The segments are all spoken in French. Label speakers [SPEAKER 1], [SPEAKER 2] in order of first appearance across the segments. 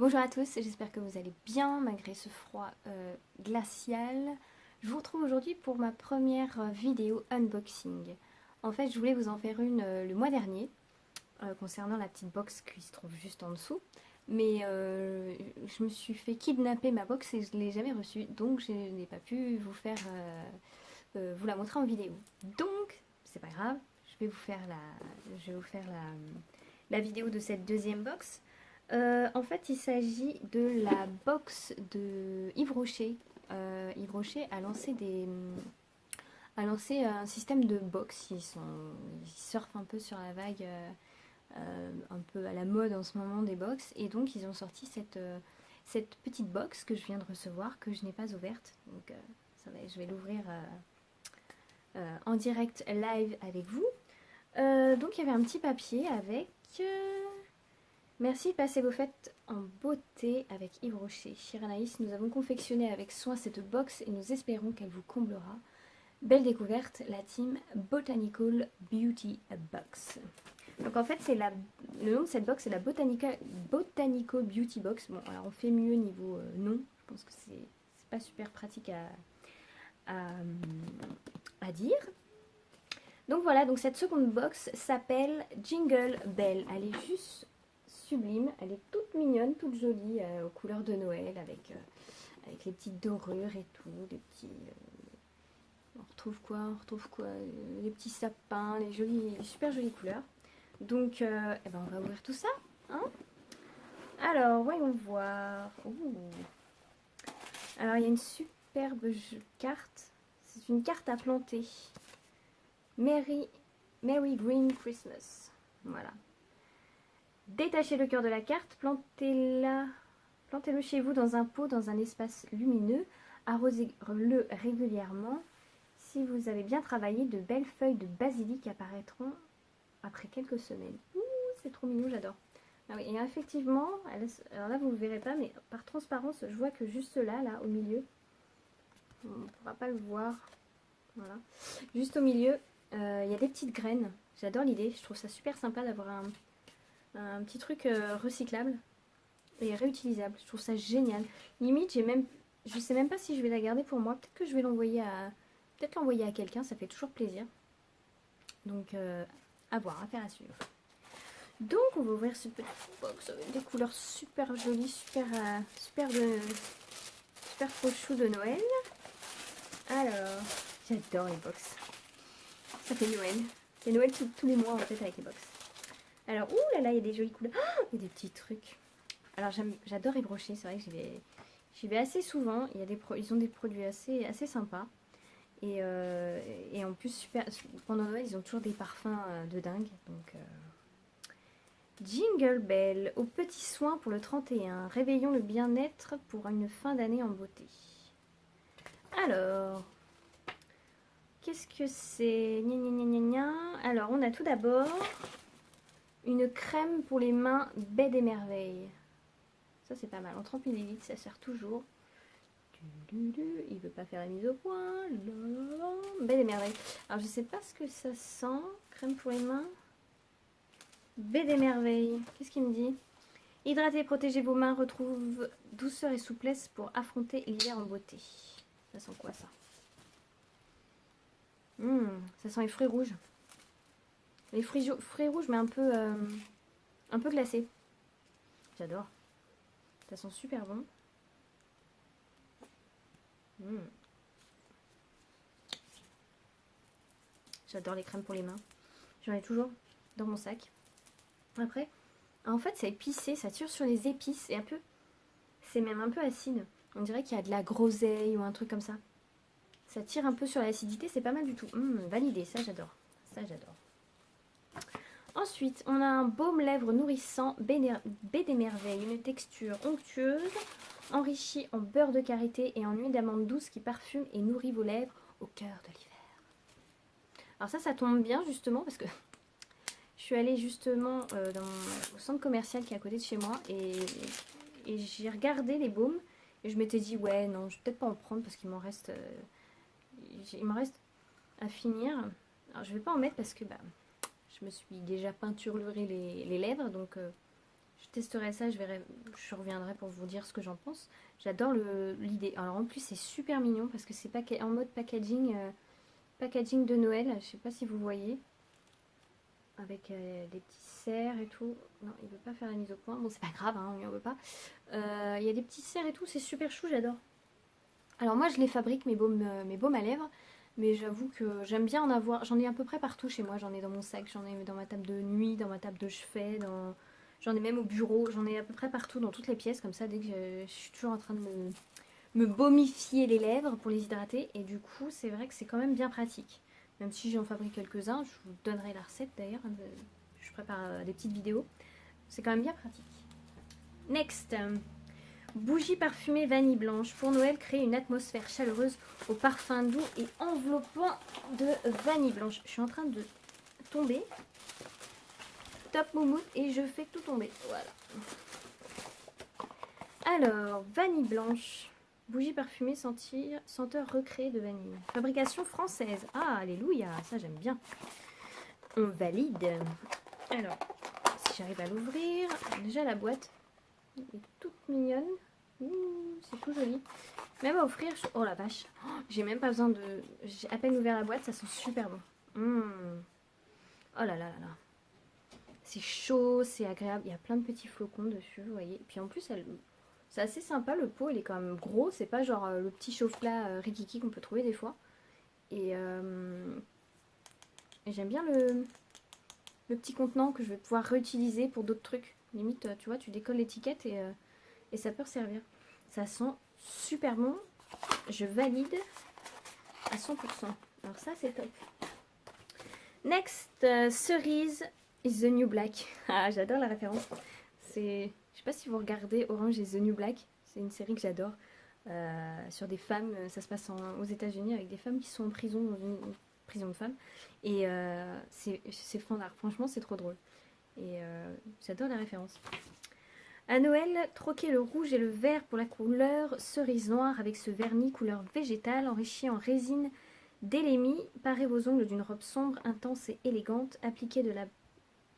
[SPEAKER 1] Bonjour à tous, j'espère que vous allez bien malgré ce froid glacial. Je vous retrouve aujourd'hui pour ma première vidéo unboxing. En fait, je voulais vous en faire une le mois dernier concernant la petite box qui se trouve juste en dessous. Mais je me suis fait kidnapper ma box et je ne l'ai jamais reçue, donc je n'ai pas pu vous faire vous la montrer en vidéo. Donc, c'est pas grave, je vais vous faire la vidéo de cette deuxième box. En fait, il s'agit de la box de Yves Rocher. Yves Rocher a lancé un système de box. Ils surfent un peu sur la vague, un peu à la mode en ce moment des box. Et donc, ils ont sorti cette petite box que je viens de recevoir, que je n'ai pas ouverte. Donc, je vais l'ouvrir en direct live avec vous. Donc, il y avait un petit papier avec... Merci de passer vos fêtes en beauté avec Yves Rocher. Chère Anaïs, nous avons confectionné avec soin cette box et nous espérons qu'elle vous comblera. Belle découverte, la team Botanical Beauty Box. Donc en fait, le nom de cette box, c'est la Botanical Beauty Box. Bon, alors on fait mieux niveau nom. Je pense que c'est pas super pratique à dire. Donc voilà, donc cette seconde box s'appelle Jingle Bell. Elle est juste sublime, elle est toute mignonne, toute jolie, aux couleurs de Noël, avec les petites dorures et tout, on retrouve quoi les petits sapins, les super jolies couleurs. Donc, eh ben on va ouvrir tout ça, hein. Alors, voyons voir. Ouh. Alors, il y a une superbe carte. C'est une carte à planter. Merry Green Christmas. Voilà. Détachez le cœur de la carte, plantez-le chez vous dans un pot, dans un espace lumineux, arrosez-le régulièrement. Si vous avez bien travaillé, de belles feuilles de basilic apparaîtront après quelques semaines. Ouh, c'est trop mignon, j'adore. Ah oui, et effectivement, alors là vous ne le verrez pas, mais par transparence, je vois que juste là, au milieu, on ne pourra pas le voir, voilà. Juste au milieu, il y a des petites graines. J'adore l'idée, je trouve ça super sympa d'avoir un petit truc recyclable et réutilisable. Je trouve ça génial. Limite, je sais même pas si je vais la garder pour moi. Peut-être que je vais l'envoyer à quelqu'un, ça fait toujours plaisir. Donc, à voir, affaire à suivre. Donc, on va ouvrir ce petit box avec des couleurs super jolies, super trop chou de Noël. Alors, j'adore les box. Ça fait Noël. C'est Noël tous les mois en fait avec les box. Alors, ouh là là, il y a des jolies couleurs. Oh, il y a des petits trucs. Alors, j'adore Yves Rocher, c'est vrai que j'y vais assez souvent. Ils ont des produits assez sympas. Et en plus, pendant Noël, ils ont toujours des parfums de dingue. Donc, Jingle Bell, aux petits soins pour le 31. Réveillons le bien-être pour une fin d'année en beauté. Alors, qu'est-ce que c'est? Gna gna gna gna gna. Alors, on a tout d'abord une crème pour les mains Baie des Merveilles. Ça, c'est pas mal. En 30 ml, ça sert toujours. Il veut pas faire la mise au point. Baie des Merveilles. Alors, je sais pas ce que ça sent. Crème pour les mains. Baie des Merveilles. Qu'est-ce qu'il me dit? Hydratez, protégez vos mains, retrouve douceur et souplesse pour affronter l'hiver en beauté. Ça sent quoi ça? Ça sent les fruits rouges. Les fruits rouges mais un peu glacés. J'adore. Ça sent super bon. J'adore les crèmes pour les mains. J'en ai toujours dans mon sac. Après, en fait c'est épicé, ça tire sur les épices et c'est même un peu acide. On dirait qu'il y a de la groseille ou un truc comme ça. Ça tire un peu sur l'acidité, c'est pas mal du tout. Validé, ça j'adore. Ça j'adore. Ensuite, on a un baume lèvres nourrissant, baie des merveilles, une texture onctueuse, enrichie en beurre de karité et en huile d'amande douce qui parfume et nourrit vos lèvres au cœur de l'hiver. Alors ça tombe bien justement parce que je suis allée justement au centre commercial qui est à côté de chez moi et j'ai regardé les baumes et je m'étais dit ouais non, je vais peut-être pas en prendre parce qu'il m'en reste à finir. Alors je vais pas en mettre parce que je me suis déjà peinturluré les lèvres, donc Je testerai ça, je reviendrai pour vous dire ce que j'en pense. J'adore l'idée. Alors en plus c'est super mignon parce que c'est en mode packaging, packaging de Noël. Je sais pas si vous voyez. Avec des petits cerfs et tout. Non, il veut pas faire la mise au point. Bon, c'est pas grave, hein, on lui en veut pas. Il y a des petits cerfs et tout, c'est super chou, j'adore. Alors moi, je les fabrique, mes baumes à lèvres. Mais j'avoue que j'aime bien en avoir. J'en ai à peu près partout chez moi. J'en ai dans mon sac, j'en ai dans ma table de nuit, dans ma table de chevet, j'en ai même au bureau. J'en ai à peu près partout dans toutes les pièces. Comme ça, dès que je suis toujours en train de me baumifier les lèvres pour les hydrater. Et du coup, c'est vrai que c'est quand même bien pratique. Même si j'en fabrique quelques-uns, je vous donnerai la recette d'ailleurs. Je prépare des petites vidéos. C'est quand même bien pratique. Next. Bougie parfumée vanille blanche. Pour Noël, créer une atmosphère chaleureuse au parfum doux et enveloppant de vanille blanche. Je suis en train de tomber. Top moumoute et je fais tout tomber. Voilà. Alors, vanille blanche. Bougie parfumée senteur recréée de vanille. Fabrication française. Ah, alléluia, ça j'aime bien. On valide. Alors, si j'arrive à l'ouvrir, déjà la boîte est toute mignonne. C'est tout joli. Même à offrir, oh la vache, j'ai même pas besoin de... J'ai à peine ouvert la boîte, ça sent super bon. Oh là là là là. C'est chaud, c'est agréable. Il y a plein de petits flocons dessus, vous voyez. Et puis en plus, c'est assez sympa, le pot, il est quand même gros. C'est pas genre le petit chauffe-plat rikiki qu'on peut trouver des fois. Et j'aime bien le petit contenant que je vais pouvoir réutiliser pour d'autres trucs. Limite, tu vois, tu décolles l'étiquette et ça peut servir. Ça sent super bon. Je valide à 100%. Alors ça, c'est top. Next, cerise is the new black. Ah, j'adore la référence. Je sais pas si vous regardez Orange is the New Black. C'est une série que j'adore. Sur des femmes, ça se passe aux États-Unis avec des femmes qui sont en prison, dans une prison de femmes. Et c'est fandard. Franchement, c'est trop drôle. Et j'adore la référence. À Noël, troquez le rouge et le vert pour la couleur cerise noire avec ce vernis couleur végétale enrichi en résine d'élémie. Parez vos ongles d'une robe sombre, intense et élégante. Appliquez de la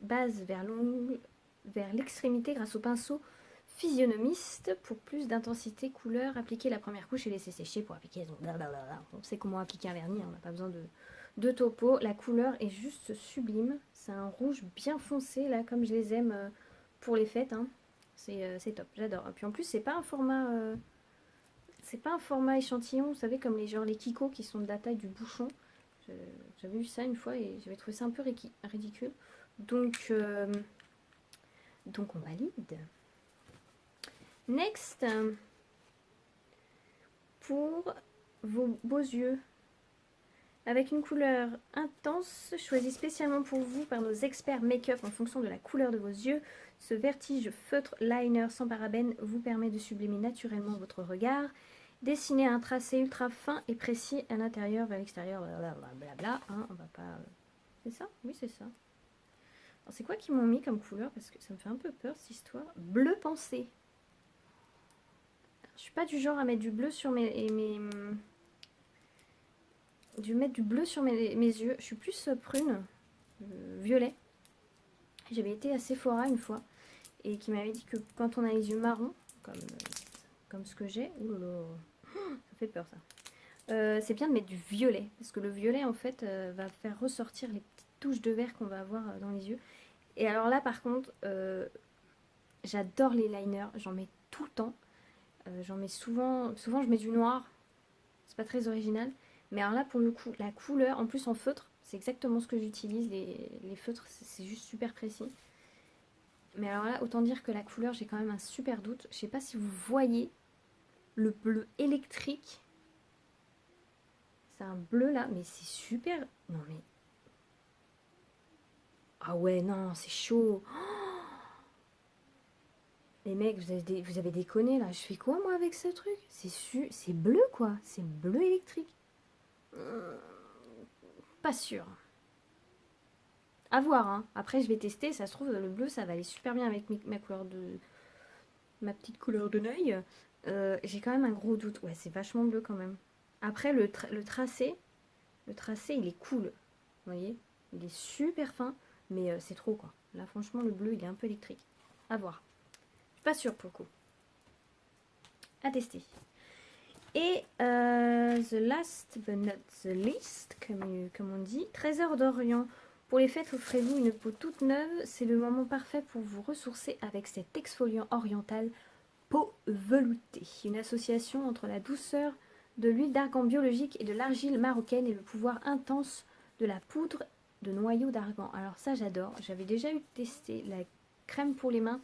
[SPEAKER 1] base vers l'ongle, vers l'extrémité grâce au pinceau physionomiste pour plus d'intensité couleur. Appliquez la première couche et laissez sécher pour appliquer les ongles. On sait comment appliquer un vernis, on n'a pas besoin de topo. La couleur est juste sublime. C'est un rouge bien foncé là, comme je les aime pour les fêtes. Hein. C'est top, j'adore. Et puis en plus, c'est pas un format échantillon, vous savez, comme les Kiko qui sont de la taille du bouchon. J'avais vu ça une fois et j'avais trouvé ça un peu ridicule. Donc on valide. Next, pour vos beaux yeux, avec une couleur intense, choisie spécialement pour vous par nos experts make-up en fonction de la couleur de vos yeux, ce vertige feutre liner sans parabènes vous permet de sublimer naturellement votre regard, dessiner un tracé ultra fin et précis à l'intérieur vers l'extérieur, blablabla. Hein, on va pas... C'est ça? Oui, c'est ça. C'est quoi qu'ils m'ont mis comme couleur? Parce que ça me fait un peu peur cette histoire. Bleu pensée. Je suis pas du genre à mettre du bleu sur mettre du bleu sur mes yeux. Je suis plus prune, violet. J'avais été à Sephora une fois et qui m'avait dit que quand on a les yeux marrons, comme ce que j'ai, ça fait peur ça. C'est bien de mettre du violet parce que le violet en fait va faire ressortir les petites touches de vert qu'on va avoir dans les yeux. Et alors là par contre, j'adore les liners, j'en mets tout le temps. J'en mets souvent je mets du noir, c'est pas très original. Mais alors là pour le coup, la couleur, en plus en feutre, c'est exactement ce que j'utilise, les feutres, c'est juste super précis. Mais alors là, autant dire que la couleur, j'ai quand même un super doute. Je sais pas si vous voyez le bleu électrique. C'est un bleu là, mais c'est super... Non mais... Ah ouais, non, c'est chaud. Les mecs, vous avez déconné là. Je fais quoi moi avec ce truc? C'est bleu quoi. C'est bleu électrique. Pas sûr. À voir, hein. Après, je vais tester. Ça se trouve, le bleu, ça va aller super bien avec ma petite couleur de l'œil. J'ai quand même un gros doute. Ouais, c'est vachement bleu quand même. Après, le tracé, il est cool. Vous voyez? Il est super fin, mais c'est trop quoi. Là, franchement, le bleu, il est un peu électrique. À voir. Pas sûr pour le coup. À tester. Et the last but not the least, comme on dit, Trésor d'Orient. Pour les fêtes, offrez-vous une peau toute neuve. C'est le moment parfait pour vous ressourcer avec cet exfoliant oriental peau veloutée. Une association entre la douceur de l'huile d'argan biologique et de l'argile marocaine et le pouvoir intense de la poudre de noyau d'argan. Alors ça, j'adore. J'avais déjà eu testé la crème pour les mains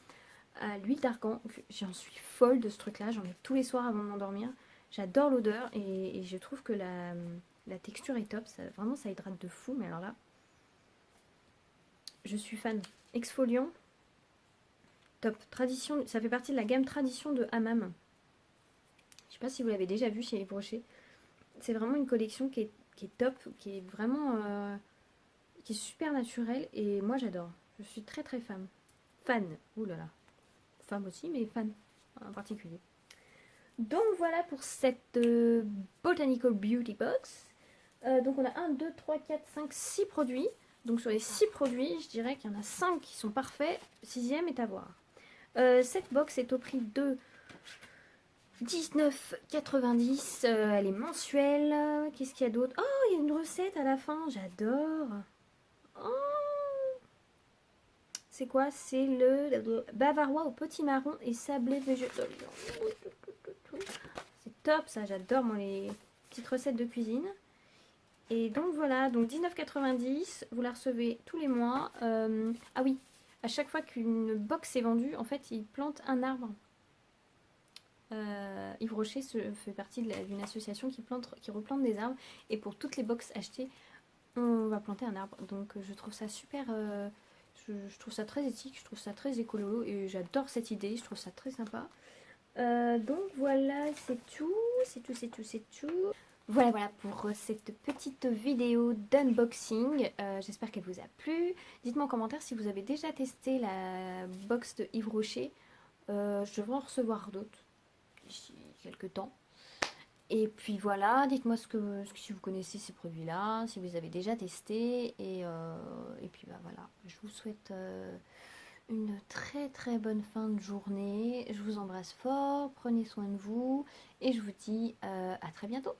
[SPEAKER 1] à l'huile d'argan. J'en suis folle de ce truc-là. J'en ai tous les soirs avant de m'endormir. J'adore l'odeur et je trouve que la texture est top. Ça, vraiment, ça hydrate de fou. Mais alors là, je suis fan. Exfoliant, top. Tradition, ça fait partie de la gamme Tradition de Hammam. Je sais pas si vous l'avez déjà vu chez Yves Rocher. C'est vraiment une collection qui est top, qui est vraiment qui est super naturelle et moi j'adore. Je suis très très fan. Fan. Ouh là là. Femme aussi, mais fan en particulier. Donc voilà pour cette Botanical Beauty Box. Donc on a 1, 2, 3, 4, 5, 6 produits. Donc sur les 6 produits, je dirais qu'il y en a 5 qui sont parfaits. 6e est à voir. Cette box est au prix de 19,90. Elle est mensuelle. Qu'est-ce qu'il y a d'autre? Oh, il y a une recette à la fin. J'adore. Oh, c'est quoi? C'est le bavarois au potimarron et sablé végétal. C'est top ça, j'adore moi les petites recettes de cuisine. Et donc voilà, donc 19,90, vous la recevez tous les mois. Ah oui, à chaque fois qu'une box est vendue, en fait, ils plantent un arbre. Yves Rocher fait partie d'une association qui replante des arbres. Et pour toutes les box achetées, on va planter un arbre. Donc je trouve ça super... je trouve ça très éthique, je trouve ça très écolo. Et j'adore cette idée, je trouve ça très sympa. Donc voilà, c'est tout. C'est tout, c'est tout, c'est tout. Voilà pour cette petite vidéo d'unboxing. J'espère qu'elle vous a plu. Dites-moi en commentaire si vous avez déjà testé la box de Yves Rocher. Je devrais en recevoir d'autres d'ici quelques temps. Et puis voilà, dites-moi si vous connaissez ces produits-là, si vous avez déjà testé. Et puis bah voilà, je vous souhaite une très très bonne fin de journée. Je vous embrasse fort, prenez soin de vous et je vous dis à très bientôt.